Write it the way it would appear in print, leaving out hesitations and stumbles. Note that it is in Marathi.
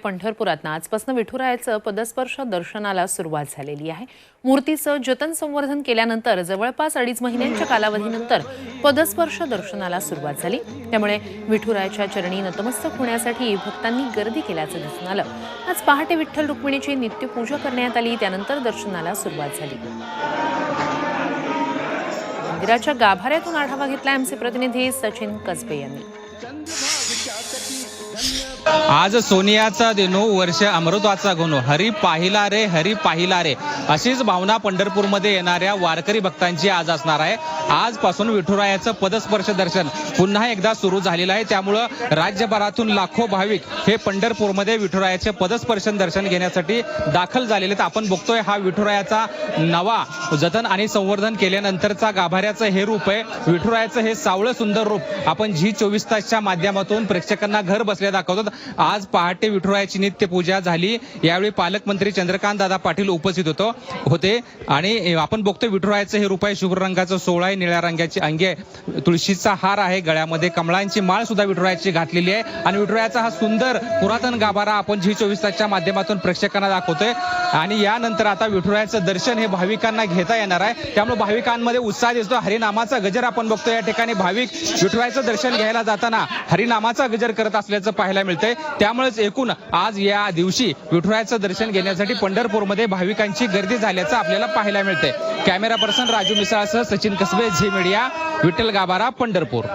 पंढरपुरात आजपासून विठुरायाचं पदस्पर्श दर्शनाला सुरुवात झालेली आहे। मूर्तीचं जतन संवर्धन केल्यानंतर जवळपास 2.5 महिन्यांच्या कालावधीनंतर पदस्पर्श दर्शनाला सुरुवात झाली। त्यामुळे विठुरायाच्या चरणी नतमस्तक होण्यासाठी भक्तांनी गर्दी केल्याचं दिसून आलं। आज पहाटे विठ्ठल रुक्मिणीची नित्यपूजा करण्यात आली, त्यानंतर दर्शनाला सुरुवात झाली। मंदिराच्या गाभाऱ्यातून आढावा घेतला आमचे प्रतिनिधी सचिन कसबे यांनी। आज सोनियाचा दिनो वर्ष अमृताचा गुण, हरी पाहिला रे अशीच भावना पंढरपूरमध्ये येणाऱ्या वारकरी भक्तांची आज असणार आहे। आजपासून विठुरायाचं पदस्पर्श दर्शन पुन्हा एकदा सुरू झालेलं आहे। त्यामुळे राज्यभरातून लाखो भाविक हे पंढरपूरमध्ये विठुरायाचे पदस्पर्श दर्शन घेण्यासाठी दाखल झालेले आहेत। आपण बघतोय हा विठुरायाचा नवा जतन आणि संवर्धन केल्यानंतरचा गाभाऱ्याचं हे रूप आहे। विठुरायाचं हे सावळं सुंदर रूप आपण झी24 तासच्या माध्यमातून प्रेक्षकांना घर बसल्या दाखवतात। आज पहाटे विठुरायाची नित्यपूजा झाली। यावेळी पालकमंत्री चंद्रकांत दादा पाटील उपस्थित होते आणि आपण बघतोय विठुरायाचं हे रूप आहे। शुभ्र रंगाचं सोहळा आहे, निळ्या रंगाची अंगी आहे, तुळशीचा हार आहे, गळ्यामध्ये कमळांची माळ सुद्धा विठुरायाची घातलेली आहे आणि विठुरायाचा हा सुंदर पुरातन गाभारा आपण झी24 तासच्या माध्यमातून प्रेक्षकांना दाखवतोय। आणि यानंतर आता विठुरायाचं दर्शन हे भाविकांना घेता येणार आहे। त्यामुळे भाविकांमध्ये उत्साह दिसतो। हरिनामाचा गजर आपण बघतो, या ठिकाणी भाविक विठुरायाचं दर्शन घ्यायला जाताना हरिनामाचा गजर करत असल्याचं पाहायला मिळतंय। त्यामुळेच एकूण आज या दिवशी विठुरायाचं दर्शन घेण्यासाठी पंढरपूरमध्ये भाविकांची गर्दी झाल्याचं आपल्याला पाहायला मिळतंय। कॅमेरा पर्सन राजू मिसाळसह सचिन कसबे, झी मीडिया, विठ्ठल गाभारा, पंढरपूर।